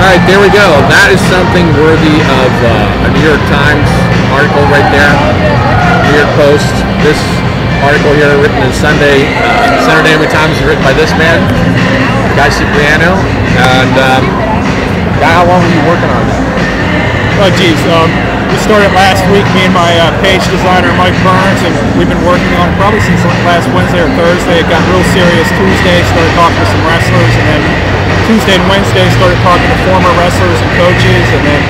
right, there we go. That is something worthy of a New York Times article right there. New York Post. This article here, written in Sunday Daily Times, is written by this man, Guy Cipriano. And Guy, how long were you working on that? Oh, geez. We started last week, me and my page designer, Mike Burns, and we've been working on it probably since last Wednesday or Thursday. It got real serious Tuesday, started talking to some wrestlers, and then Tuesday and Wednesday started talking to former wrestlers and coaches, and then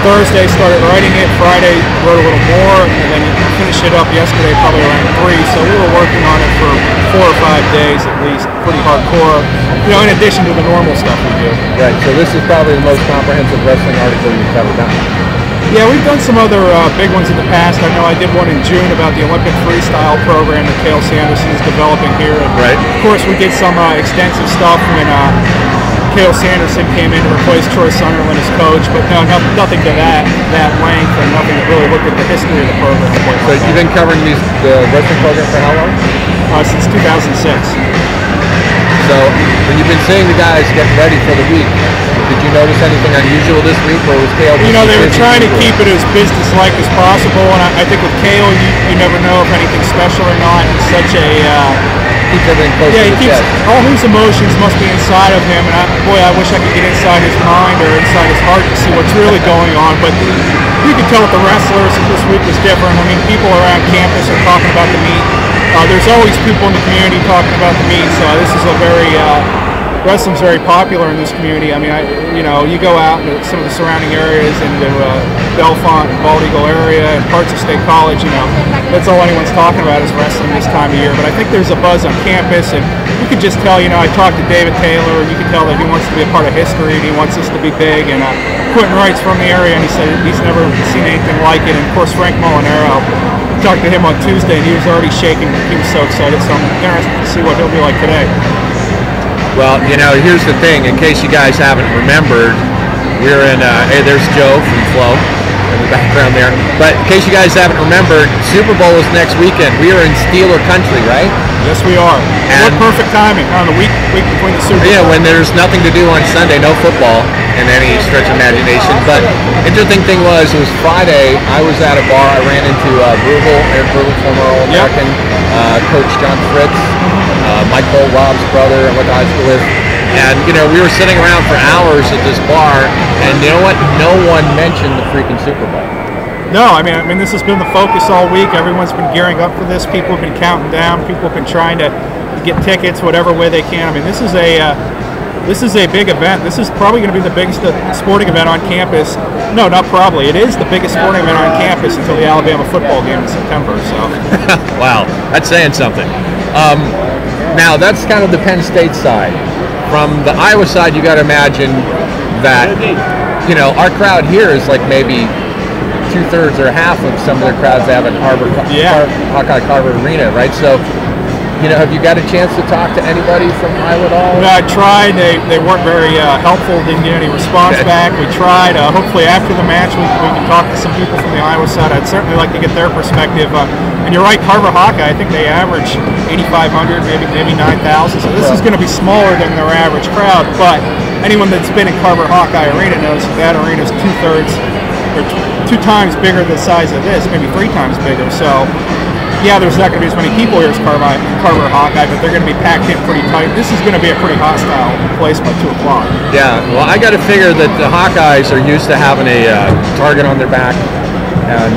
Thursday started writing it, Friday wrote a little more, and then finished it up yesterday probably around 3, so we were working on it for 4 or 5 days at least, pretty hardcore, you know, in addition to the normal stuff we do. Right, so this is probably the most comprehensive wrestling article you've ever done. Yeah, we've done some other big ones in the past. I know I did one in June about the Olympic freestyle program that Cale Sanderson is developing here. And right. Of course, we did some extensive stuff when Cale Sanderson came in to replace Troy Sunderland as coach, but no, nothing to that length, and nothing that really looked at the history of the program. So you've been covering the wrestling program for how long? Since 2006. So when you've been seeing the guys getting ready for the week, did you notice anything unusual this week, or was Cale? You know, they were trying to keep it as business-like as possible, and I think with Cale, you never know if anything's special or not. He's such a keeps everything close to the chest. All his emotions must be inside of him, and I wish I could get inside his mind or inside his heart to see what's really going on. But you could tell with the wrestlers that this week was different. I mean, people around campus are talking about the meet. There's always people in the community talking about the meet, so this is a very wrestling's very popular in this community. I mean, you go out into some of the surrounding areas, into Bellefonte and Bald Eagle area and parts of State College, that's all anyone's talking about is wrestling this time of year. But I think there's a buzz on campus, and you can just tell, I talked to David Taylor, and you can tell that he wants to be a part of history, and he wants this to be big. And Quentin Wright's from the area, and he said he's never seen anything like it. And of course, Frank Molinaro, talked to him on Tuesday, and he was already shaking. He was so excited, so I'm interested to see what he'll be like today. Well, here's the thing, in case you guys haven't remembered, we're in, hey, there's Joe from Flo in the background there. But in case you guys haven't remembered, Super Bowl is next weekend. We are in Steeler country, right? Yes, we are. And what perfect timing on the week between the Super Bowl. Yeah, when there's nothing to do on Sunday, no football in any stretch of imagination. But interesting thing was, it was Friday, I was at a bar, I ran into Eric Brugel, former All-American, Coach John Fritz, Mike Cole, Rob's brother, I went to high school with. And, we were sitting around for hours at this bar, and you know what? No one mentioned the freaking Super Bowl. No, I mean, this has been the focus all week. Everyone's been gearing up for this. People have been counting down. People have been trying to get tickets whatever way they can. I mean, this is a big event. This is probably going to be the biggest sporting event on campus. No, not probably. It is the biggest sporting event on campus until the Alabama football game in September. So. Wow, that's saying something. Now, that's kind of the Penn State side. From the Iowa side, you got to imagine that, our crowd here is like maybe 2/3 or half of some of the crowds they have at Hawkeye Carver Arena, right? So, have you got a chance to talk to anybody from Iowa at all? I tried. They weren't very helpful. Didn't get any response back. We tried. Hopefully after the match we can talk to some people from the Iowa side. I'd certainly like to get their perspective. And you're right, Carver Hawkeye, I think they average 8,500, maybe 9,000. So this is going to be smaller than their average crowd. But anyone that's been in Carver Hawkeye Arena knows that arena is 2/3 or 2 times bigger the size of this, maybe 3 times bigger. So, yeah, there's not going to be as many people here as Carver Hawkeye, but they're going to be packed in pretty tight. This is going to be a pretty hostile place by 2 o'clock. Yeah, well, I got to figure that the Hawkeyes are used to having a target on their back, and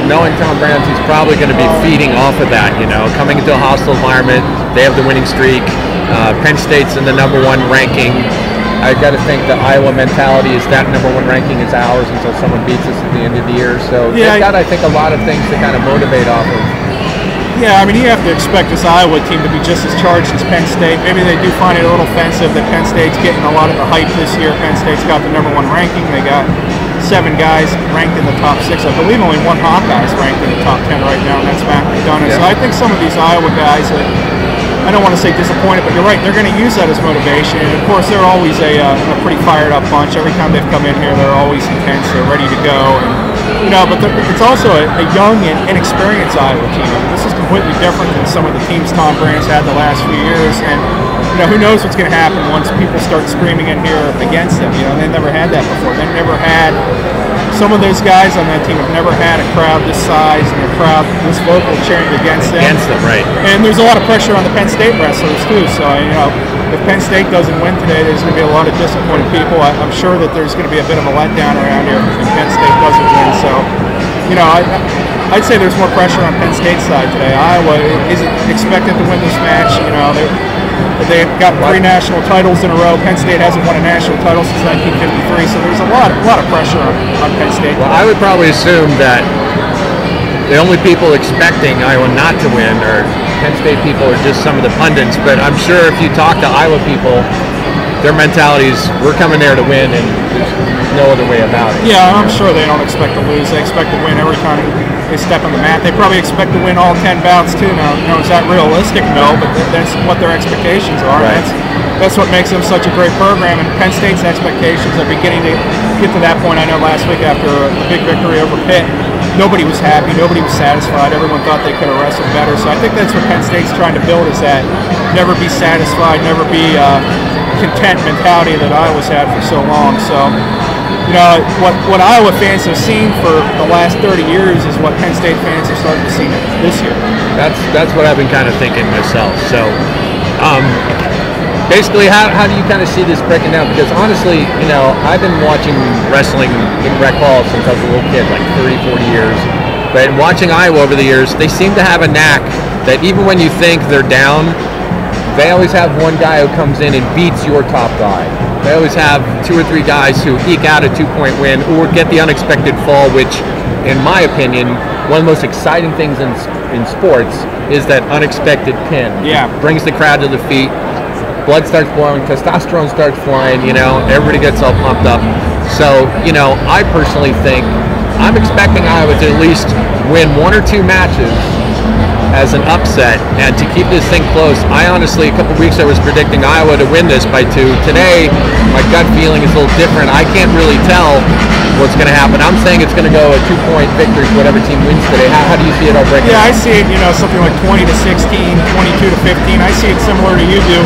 knowing Tom Brands, he's probably going to be feeding off of that, coming into a hostile environment. They have the winning streak. Penn State's in the #1 ranking. I got to think the Iowa mentality is that #1 ranking is ours until someone beats us at the end of the year. So they've got, I think, a lot of things to kind of motivate off of. Yeah, I mean, you have to expect this Iowa team to be just as charged as Penn State. Maybe they do find it a little offensive that Penn State's getting a lot of the hype this year. Penn State's got the #1 ranking. They got 7 guys ranked in the top 6. I believe only 1 Hawkeye is ranked in the top 10 right now, and that's Matt McDonough. Yeah. So I think some of these Iowa guys are, I don't want to say disappointed, but you're right, they're going to use that as motivation. And of course, they're always a pretty fired up bunch. Every time they've come in here, they're always intense. They're ready to go. And, but it's also a young and inexperienced Iowa team. I mean, this is completely different than some of the teams Tom Brands had the last few years. And who knows what's going to happen once people start screaming in here against them. They never had that before. They've never had. Some of those guys on that team have never had a crowd this size and a crowd this vocal cheering against them. Right. And there's a lot of pressure on the Penn State wrestlers too. So if Penn State doesn't win today, there's going to be a lot of disappointed people. I'm sure that there's going to be a bit of a letdown around here if Penn State doesn't win. So, I'd say there's more pressure on Penn State's side today. Iowa isn't expected to win this match. They've got 3 national titles in a row. Penn State hasn't won a national title since 1953, so there's a lot of pressure on Penn State. Well, I would probably assume that the only people expecting Iowa not to win are Penn State people or just some of the pundits, but I'm sure if you talk to Iowa people, their mentality is we're coming there to win and there's no other way about it. Yeah, I'm sure they don't expect to lose. They expect to win every time they step on the mat. They probably expect to win all 10 bouts too. Now, is that realistic? No, but that's what their expectations are. Right. That's what makes them such a great program. And Penn State's expectations are beginning to get to that point. I know last week after a big victory over Pitt, nobody was happy, nobody was satisfied. Everyone thought they could have wrestled better. So I think that's what Penn State's trying to build, is that never be satisfied, never be content mentality that Iowa's had for so long. So, what Iowa fans have seen for the last 30 years is what Penn State fans are starting to see this year. That's what I've been kind of thinking myself. So, basically, how do you kind of see this breaking down? Because honestly, I've been watching wrestling in rec hall since I was a little kid, like 30, 40 years. But watching Iowa over the years, they seem to have a knack that even when you think they're down, they always have one guy who comes in and beats your top guy. They always have 2 or 3 guys who eke out a 2-point win or get the unexpected fall, which, in my opinion, one of the most exciting things in sports is that unexpected pin. Yeah. Brings the crowd to the feet. Blood starts flowing, testosterone starts flying, everybody gets all pumped up. So, I personally think I'm expecting Iowa to at least win 1 or 2 matches as an upset and to keep this thing close. I honestly, a couple weeks I was predicting Iowa to win this by 2. Today, my gut feeling is a little different. I can't really tell what's going to happen. I'm saying it's going to go a 2-point victory for whatever team wins today. How do you see it all breaking down? I see it, something like 20-16, 22-15. I see it similar to you do.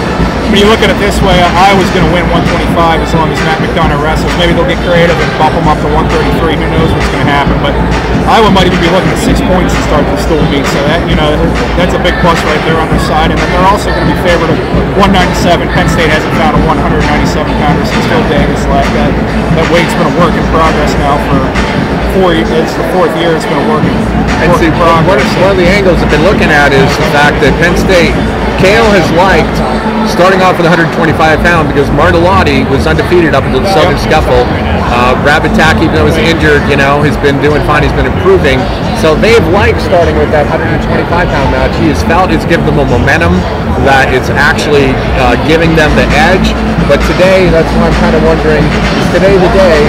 When you look at it this way, Iowa's going to win 125 as long as Matt McDonough wrestles. Maybe they'll get creative and bump them up to 133. Who knows what's going to happen? But Iowa might even be looking at 6 points to start the stool meet. So that, that's a big plus right there on their side. And then they're also going to be favored at 197. Penn State hasn't found a 197 pounder since Phil Davis left. That weight's been a work in progress now for 4 years. It's the 4th year it's been a work in progress. One of the angles I've been looking at is the fact that Penn State, Kale has liked starting off with 125 pound because Martellotti was undefeated up until the Southern Scuffle. Rabbit-Tack, even though he's injured, has been doing fine. He's been improving. So they've liked starting with that 125 pound match. He has felt it's given them a momentum that it's actually giving them the edge. But today, that's why I'm kind of wondering, is today the day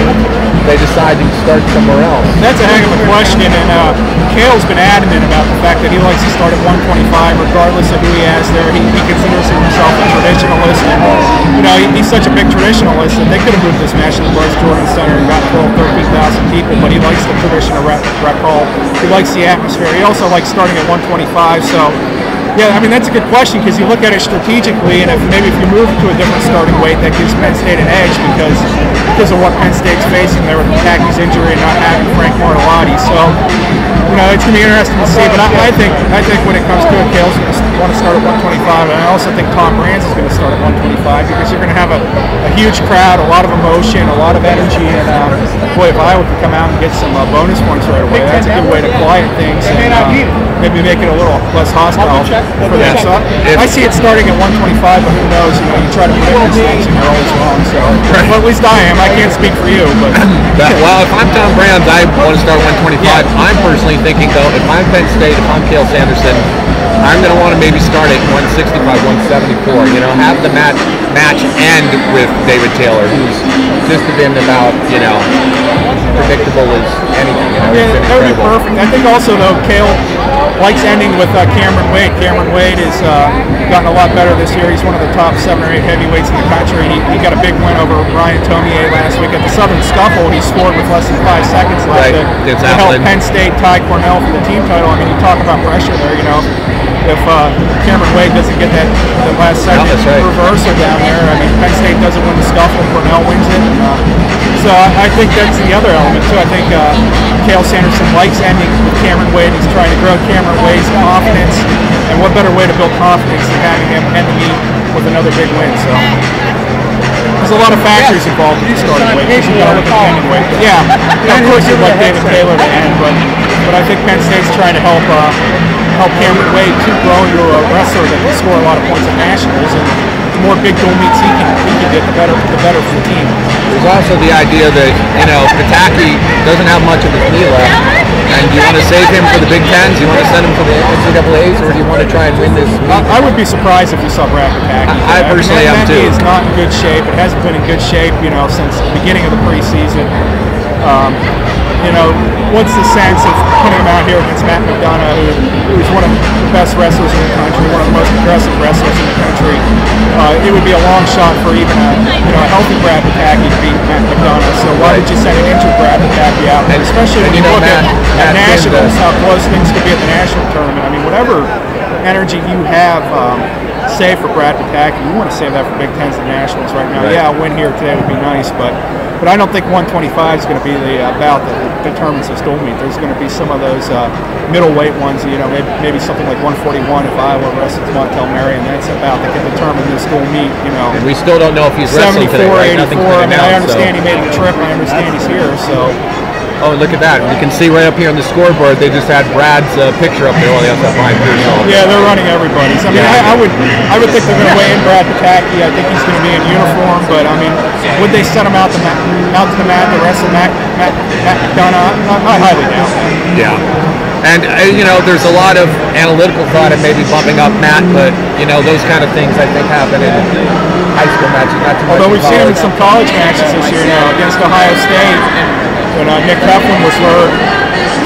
they decide to start somewhere else? That's a heck of a question, and Kale's been adamant about the fact that he likes to start at 125 regardless of who he has there. He considers himself a traditionalist, and he's such a big traditionalist that they could have moved this match to the Buzz Jordan Center and got 13,000 people, but he likes the traditional rec hall. He likes the atmosphere. He also likes starting at 125, so yeah, that's a good question because you look at it strategically, and if you move to a different starting weight, that gives Penn State an edge because of what Penn State's facing there with Tacky's injury and not having Frank Martellotti. So, it's going to be interesting to see. But I think when it comes to it, Kale's going to want to start at 125, and I also think Tom Brands is going to start at 125 because you're going to have a huge crowd, a lot of emotion, a lot of energy, and boy, if Iowa can come out and get some bonus points right away, that's a good way to quiet things and maybe make it a little less hostile for them. So I see it starting at 125, but who knows? You try to predict these things and you're always wrong. So, well, at least I am. I can't speak for you, but well, if I'm Tom Brands, I want to start 125. Yeah. I'm personally thinking though, if I'm Penn State, if I'm Cale Sanderson, I'm going to want to maybe start at 165, 174. Have the match end with David Taylor, who's just been about predictable as anything. Yeah, that would be perfect. I think also though, Cale likes ending with Cameron Wade. Cameron Wade has gotten a lot better this year. He's one of the top 7 or 8 heavyweights in the country. He got a big win over Ryan Tomier last week at the Southern Scuffle. He scored with less than 5 seconds left to help Penn State tie Cornell for the team title. You talk about pressure there. if Cameron Wade doesn't get that last second reversal down there. I mean, Penn State doesn't win the scuffle, Cornell wins it. So I think that's the other element too. I think Cale Sanderson likes ending with Cameron Wade. He's trying to grow Cameron Wade's confidence, and what better way to build confidence than having him end the meet with another big win? So there's a lot of factors involved in starting weight. Yeah, of course you'd like David Taylor to end, but I think Penn State's trying to help Cameron Wade keep growing to a wrestler that can score a lot of points at nationals, and the more big goal meets he can get, the better for the team. There's also the idea that, you know, Pataki doesn't have much of his knee left, and do you want to save him for the Big Tens? Do you want to send him to the NCAAs, or do you want to try and win this? I would be surprised if you saw Brad Pataki. I personally am too. He is not in good shape. It hasn't been in good shape, you know, since the beginning of the preseason. You know, what's the sense of putting him out here against Matt McDonough, who's one of the best wrestlers in the country, one of the most aggressive wrestlers in the country? It would be a long shot for even a healthy Brad Pataki to beat Matt McDonough. So why would you send an injured Brad Pataki out? And especially when you look at nationals, how close things could be at the national tournament. I mean, whatever energy you have saved for Brad Pataki, you want to save that for Big Tens and nationals right now. Right. Yeah, a win here today would be nice, but I don't think 125 is going to be the bout that determines this dual meet. There's going to be some of those middleweight ones, you know, maybe something like 141 if Iowa wrestles Montel Mary, and that's about that can determine this dual meet, you know. And we still don't know if he's wrestling today, right? 84, I mean, I understand he made the trip, I understand he's here, so. Oh, look at that. You can see right up here on the scoreboard, they just had Brad's picture up there. Oh, they also have Brian Pierce. Yeah, they're running everybody's. I mean, I would think they're going to weigh in Brad Pataki. I think he's going to be in uniform, but I mean, would they set him out to the mat to wrestle Matt McDonough? I highly doubt that. Yeah. And, you know, there's a lot of analytical thought of maybe bumping up Matt, but, you know, those kind of things I think happen in high school matches. Not too much. Although we've seen him in some college matches this year now against Ohio State. When Nick Heflin was hurt,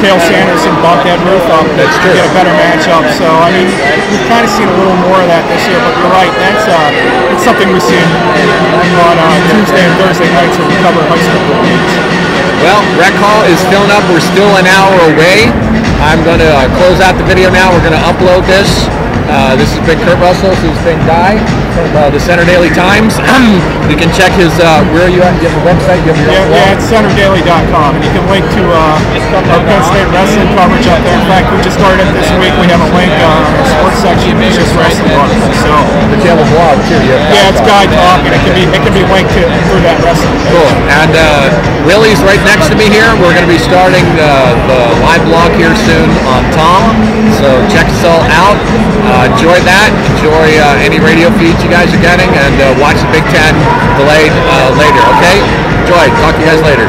Cale Sanderson bumped Ed Ruth up to get a better matchup. So, I mean, we've kind of seen a little more of that this year, but you're right, it's something we see on Tuesday and Thursday nights when we cover high school games. Well, rec hall is filling up. We're still an hour away. I'm going to close out the video now. We're going to upload this. This has been Kurt Russell. This has been Guy from the Center Daily Times. You can check his, where are you at? You have a website? You have your own blog? Yeah, it's centerdaily.com. And you can link to our Penn State wrestling coverage up there. In fact, we just started it this week. We have a link on our sports section. It's just wrestling articles. So, but you have a blog too. Yeah, it's Guy Talk, and it can be linked through that wrestling page. Cool. And Willie's right next to me here. We're going to be starting the live blog here soon on Tom. So check us all out. Enjoy that. Enjoy any radio feeds you guys are getting, and watch the Big Ten delayed later. Okay? Enjoy. Talk to you guys later.